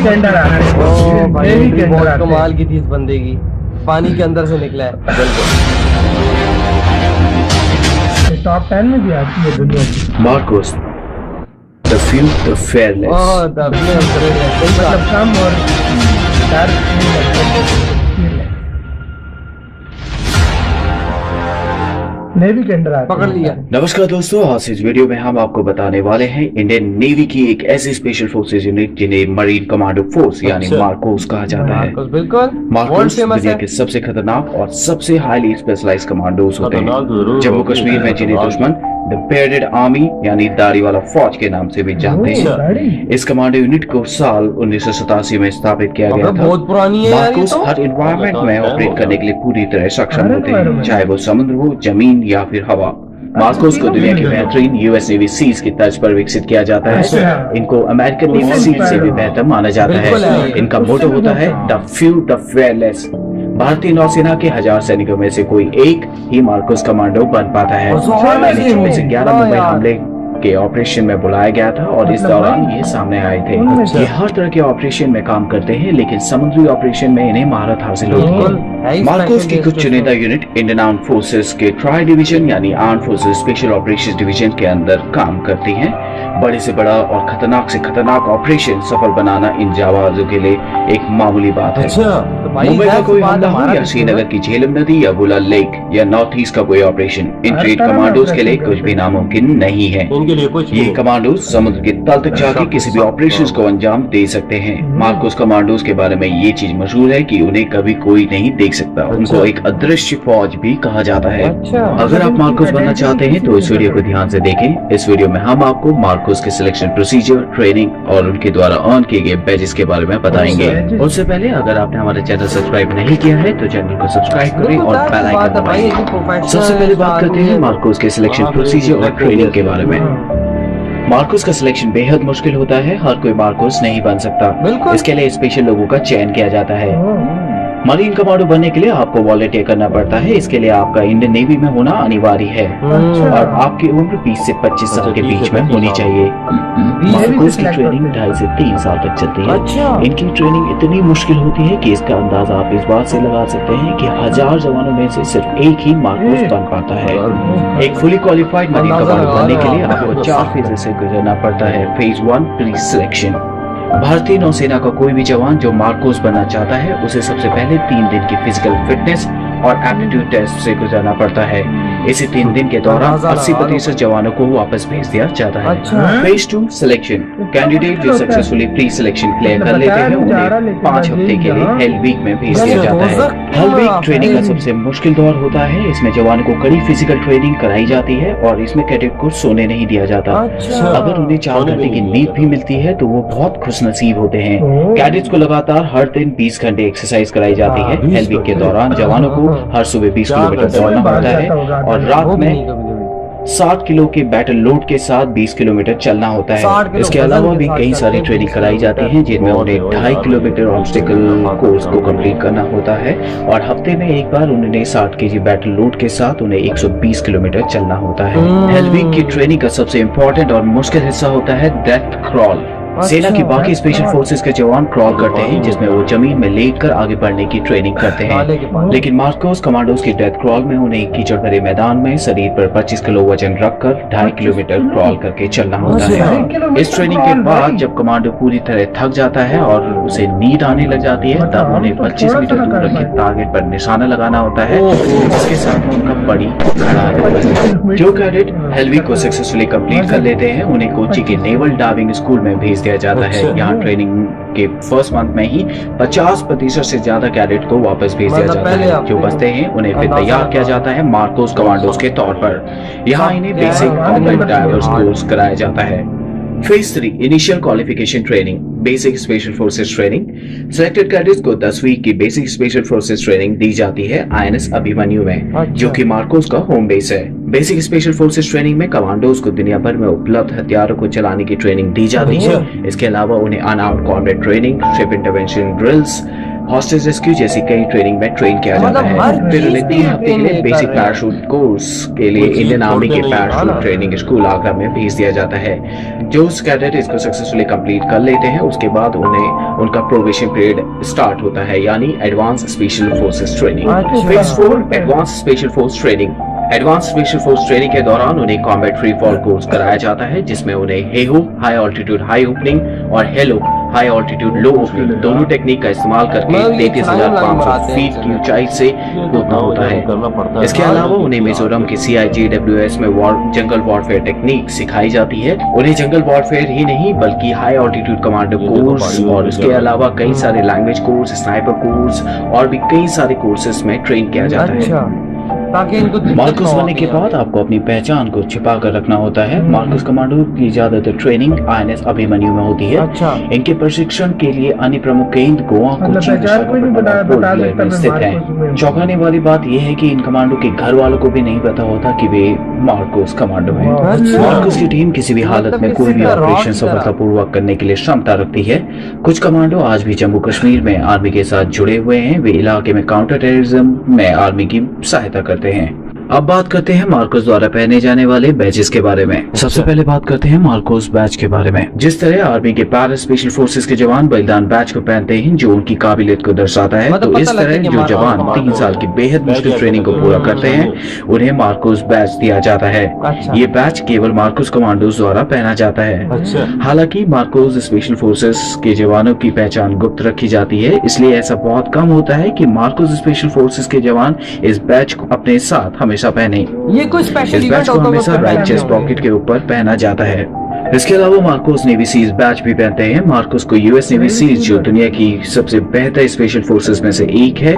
के अंदर आ रहा है। ओ भाई नेवी के एंट्री अंदर बहुत आते हैं। कमाल की थी इस बंदे की, पानी के अंदर से निकला है। टॉप 10 में भी आती है दुनिया की। Marcos, the few, the fearless. ओह दबने उतरे सही मतलब बात। कम और डार्क नहीं लगता। नेवी के अंदर आते पकड़ हैं। लिया। नमस्कार दोस्तों, आज इस वीडियो में हम आपको बताने वाले हैं इंडियन नेवी की एक ऐसी स्पेशल फोर्सेज यूनिट जिन्हें मरीन कमांडो फोर्स यानी अच्छा। मार्कोस कहा जाता है। मार्कोस बिल्कुल वर्ल्ड मार्कोस फेमस दुनिया है। के सबसे खतरनाक और सबसे हाईली स्पेशलाइज्ड कमांडोज होते खतरनाक हैं। जरूर जम्मू होते कश्मीर में हैं, जिन्हें खतरनाक। दुश्मन द बेयर्डेड आर्मी यानी दाढ़ी वाला फौज के नाम से भी जानते ओह, हैं। दाढ़ी। इस कमांडो यूनिट को साल 1987 में स्थापित किया गया अबे था। बहुत पुरानी है यार ये मार्कोस तो। हर एनवायरनमेंट में ऑपरेट करने के लिए पूरी तरह सक्षम हर होते हैं, environment। चाहे वो समुद्र हो, जमीन या फिर हवा। मार्कोस को दुनिया की बेहतरीन यूएस नेवी सीज की तर्ज पर विकसित किया जाता है। अच्छा। इनको अमेरिकन नेवी उससे सीज से भी inspired बेहतर माना जाता बिल्कुल है है। ये। इनका उससे मोटो भी होता है बेहतर। The few the fearless. भारतीय नौसेना के 1000 सैनिकों में से कोई एक ही मार्कोस कमांडो बन पाता है। और सौ में पहले से 11 हाँ मुंबई यार। हमले के ऑपरेशन में बुलाया गया था और इस मतलब दौरान भाई, ये सामने आए थे। अच्छा। ये हर तरह के ऑपरेशन में काम करते हैं, लेकिन समुद्री ऑपरेशन में इन्हें महारत हासिल होती बिल्कुल है। है ही मार्कोस की special कुछ case चुनिंदा तो। यूनिट इंडियन आर्म फोर्सेस के ट्राई डिवीजन यानी arm forces special operations division के अंदर काम करती हैं। बड़े से बड़ा और खतरनाक से खतरनाक ऑपरेशन सफल बनाना इन जाबाजों के लिए एक मामूली बात है। अच्छा तो भाई मुंबई का जाहिर सी कोई बात हमला हो हमारा या भी श्रीनगर सुनो। की झेलम नदी या बुलर लेक या नॉर्थ ईस्ट का कोई ऑपरेशन, इन हर ट्रेड तरह का कमांडोज के लिए ऑपरेशन कुछ भी करते हैं। नामुमकिन नहीं है। इनके लिए कुछ ये नहीं। कमांडोज समुद्र के तल तक जाके किसी भी ऑपरेशंस को अंजाम दे सकते हैं। मार्कोस कमांडोज के बारे में ये चीज मशहूर है कि उन्हें कभी कोई नहीं देख सकता। उनको एक अदृश्य फौज भी कहा जाता है। अच्छा अगर आप मार्कोस बनना चाहते हैं तो इस वीडियो को ध्यान से देखें। इस वीडियो में हम आपको मार्कोस के सिलेक्शन प्रोसीजर, ट्रेनिंग और उनके द्वारा अर्न किए गए बैजेस के बारे में बताएंगे। अच्छा। उससे पहले अगर आपने हमारा चैनल सब्सक्राइब नहीं किया है तो चैनल को सब्सक्राइब करें और बेल आइकन दबाएं। सबसे पहले बात करते हैं मार्कोस के सिलेक्शन प्रोसीजर और ट्रेनिंग के बारे में। मार्कोस का सिलेक्शन बेहद मुश्किल होता है, हर कोई मार्कोस नहीं बन सकता। बिल्कुल। इसके लिए स्पेशल लोगों का चयन किया जाता है। मरीन कमांडो बनने के लिए आपको वॉलंटियर करना पड़ता है। इसके लिए आपका इंडियन नेवी में होना अनिवार्य है अच्छा। और आपकी उम्र 20 से 25 साल के बीच में होनी चाहिए। मार्कोस की ट्रेनिंग 2.5 से 3 साल तक चलती है। अच्छा इनकी ट्रेनिंग इतनी मुश्किल होती है कि इसका अंदाजा आप इस बात से लगा सकते हैं कि 1000 जवानों में से सिर्फ एक ही मार्कोस बन पाता है। एक फुली क्वालिफाइड मरीन अंदाजा कमांडो लगा बनने के रहे लिए हो आप। आपको 4 फेज से गुजरना पड़ता है। Phase 1 pre selection. भारतीय नौसेना का कोई भी जवान जो मार्कोस बनना चाहता है उसे सबसे पहले 3 दिन की फिजिकल फिटनेस और एप्टीट्यूड टेस्ट से गुजरना पड़ता है। इसी 3 दिन के दौरान अंदाजा लगा 80% जवानों को वापस भेज दिया जाता है। अच्छा। Phase 2 selection. कैंडिडेट जो सक्सेसफुली प्री सिलेक्शन क्लियर कर लेते हैं उन्हें 5 हफ्ते के लिए हेल वीक में भेज दिया जाता है। हेल वीक ट्रेनिंग का सबसे मुश्किल दौर होता है। इसमें जवानों को कड़ी फिजिकल ट्रेनिंग कराई जाती है और इसमें कैडेट को सोने नहीं दिया जाता। अच्छा अगर उन्हें 4 घंटे की नींद भी मिलती है तो वो बहुत खुशनसीब होते हैं। कैडेट्स को लगातार हर दिन 20 घंटे एक्सरसाइज कराई जाती है। हेल वीक के दौरान जवानों को हर सुबह 20 किलोमीटर दौड़ना होता है और रात में 60 किलो के बैटल लोड के साथ 20 किलोमीटर चलना होता 60 है। किलो इसके वजन अलावा के भी साथ कई सारी चलते ट्रेनिंग कराई जाती है जिनमें उन्हें 2.5 किलोमीटर ऑब्स्टिकल कोर्स को कंप्लीट करना होता है और हफ्ते में एक बार उन्हें 60 केजी बैटल लोड के साथ उन्हें 120 किलोमीटर चलना होता है। हेल वीक की ट्रेनिंग का सबसे इम्पोर्टेंट और मुश्किल हिस्सा होता है डेथ क्रॉल। सेना की बाकी स्पेशल फोर्सेस के जवान क्रॉल करते हैं जिसमें वो जमीन में लेटकर आगे बढ़ने की ट्रेनिंग करते हैं, लेकिन मार्कोस कमांडोज की डेथ क्रॉल में उन्हें कीचड़ भरे मैदान में शरीर पर 25 किलो वजन रखकर 2.5 किलोमीटर क्रॉल करके चलना होता है। इस ट्रेनिंग के बाद जब कमांडो पूरी तरह थक जाता है और उसे नींद आने लग जाती है तब उन्हें 25 मीटर दूर रखे टारगेट पर निशाना लगाना होता है जिसके साथ उनका बड़ी खड़ा है। जो कैडेट हेल वीक को सक्सेसफुली कंप्लीट कर लेते हैं उन्हें कोची के नेवल डाइविंग स्कूल में भेज दिया जाता है। यहाँ ट्रेनिंग के फर्स्ट मंथ में ही 50% से ज्यादा कैडेट को वापस भेज दिया जाता है। जो बचते हैं उन्हें फिर तैयार किया जाता है मार्कोस कमांडोज के तौर पर। यहाँ इन्हें बेसिक कॉम्बैट डाइवर्स कोर्स कराया जाता है। Phase 3 initial qualification training, basic special forces training. Selected cadets को 10 वीक की बेसिक स्पेशल फोर्सेस ट्रेनिंग दी जाती है आईएनएस अभिमन्यु में, जो कि मार्कोस का होम बेस है। बेसिक स्पेशल फोर्सेस ट्रेनिंग में कमांडोज को दुनिया भर में उपलब्ध हथियारों को चलाने की ट्रेनिंग दी जाती है। इसके अलावा उन्हें unarmoured combat training, ship intervention drills, hostage rescue जैसी कई ट्रेनिंग में ट्रेन किया जाता मतलब हर है। फिर चीज उन्हें की 3 हफ्ते के लिए training बेसिक कर रहे हैं। पैराशूट कोर्स के लिए कुछ इंडियन आर्मी के छोड़ते नहीं, पैराशूट हाँ। ट्रेनिंग स्कूल आगरा में भेज दिया जाता है। जो कैडेट इसको सक्सेसफुली कंप्लीट कर लेते हैं उसके बाद उन्हें उनका प्रोबेशन पीरियड स्टार्ट होता है, यानी एडवांस स्पेशल फोर्सेस ट्रेनिंग। अच्छा। Phase 4 advance special force training. Advance special force training के दौरान उन्हें कॉम्बैट फ्री फॉल कोर्स कराया जाता है, जिसमें उन्हें Heyhoe high altitude high opening और हेलो हाई ऑल्टीट्यूड लो ओपनिंग दोनों टेक्निक का इस्तेमाल करके मतलब ये 33,500 फीट की ऊंचाई से कूदना होता है। करना पड़ता है। इसके अलावा उन्हें मिजोरम के CIJWS में जंगल वॉरफेयर टेक्निक सिखाई जाती है। उन्हें जंगल वॉरफेयर ही नहीं बल्कि हाई ऑल्टीट्यूड कमांडो कोर्स और उसके अलावा कई सारे लैंग्वेज कोर्स, स्नाइपर कोर्स और भी कई सारे कोर्सेस में ट्रेन किया जाता है। अच्छा, ताकि इनको दिक्कत मार्कोस ना हो बनने के आगे। बाद आपको अपनी पहचान को छिपा कर रखना होता है। मार्कोस कमांडो की ज्यादातर ट्रेनिंग INS अभिमन्यु में होती है। अच्छा। इनके प्रशिक्षण के लिए अन्य प्रमुख केंद्र गोवा, मतलब कोची, पहचान कोई नहीं बता विशाखापट्टनम में सकता स्थित मैं है। मार्कोस में। चौंकाने वाली बात यह है कि इन कमांडो के घर वालों को भी नहीं पता होता कि वे मार्कोस कमांडो हैं। अच्छा। मार्कोस की टीम किसी भी हालत मतलब में कि कोई भी सीधा रॉड ऑपरेशन की तरह। सफलतापूर्वक करने के लिए क्षमता रखती है। कुछ कमांडो आज भी जम्मू कश्मीर में आर्मी के साथ जुड़े हुए हैं। वे इलाके में काउंटर टेररिज्म में आर्मी की सहायता करते हैं। अब बात करते हैं मार्कोस द्वारा पहने जाने वाले बैजेस के बारे में। सबसे पहले बात करते हैं मार्कोस बैच के बारे में। जिस तरह आर्मी के पैरा स्पेशल फोर्सेस के जवान बलिदान बैच को पहनते हैं जो उनकी काबिलियत को दर्शाता है, मतलब तो इस पता लगता है तरह कि जो मार्कोस जवान कमांडो 3 साल की बेहद मुश्किल ट्रेनिंग को पूरा करते हैं उन्हें मार्कोस बैच दिया जाता है। अच्छा। ये बैच केवल मार्कोस कमांडोज द्वारा पहना जाता है। अच्छा। हालांकि मार्कोस स्पेशल फोर्सेस के जवानों की पहचान गुप्त रखी जाती है, इसलिए ऐसा बहुत कम होता है कि मार्कोस स्पेशल फोर्सेस के जवान इस बैच को अपने साथ हमेशा पहने। ये कोई स्पेशल इस इवेंट बैच को होगा हमेशा राइट चेस्ट पॉकेट के ऊपर पहना जाता है। इसके अलावा मार्कोस नेवी सीज बैच भी पहनते हैं। मार्कोस को US नेवी सीज जो दुनिया की सबसे बेहतर स्पेशल फोर्सेस में से एक है,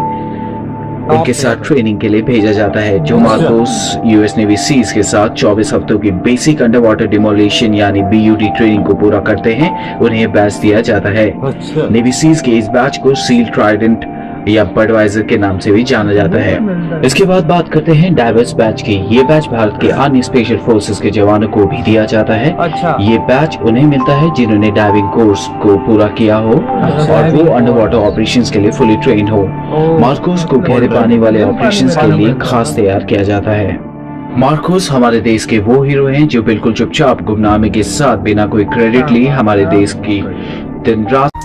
उनके साथ ट्रेनिंग के लिए भेजा जाता है। जो मार्कोस US नेवी सीज के साथ 24 हफ्तों की बेसिक अंडर वाटर डिमोलिशन यानी BUD ट्रेनिंग को पूरा करते हैं, उन्हें बैच दिया जाता है। अच्छा। नेवी सीज के इस बैच को सील ट्राइडेंट या बडवाइजर के नाम से भी जाना जाता है। इसके बाद बात करते हैं डाइवर्स बैच की। ये बैच भारत के अन्य स्पेशल फोर्सेस के जवानों को भी दिया जाता है। अच्छा। ये बैच उन्हें मिलता है जिन्होंने डाइविंग कोर्स को पूरा किया हो और वो अंडर वाटर ऑपरेशंस के लिए फुली ट्रेन हो। मार्कोस को गहरे पानी वाले ऑपरेशंस के लिए खास तैयार किया जाता है। मार्कोस हमारे देश के वो हीरो हैं जो बिल्कुल चुपचाप गुमनामी के साथ बिना कोई क्रेडिट लिए हमारे देश की दिन रात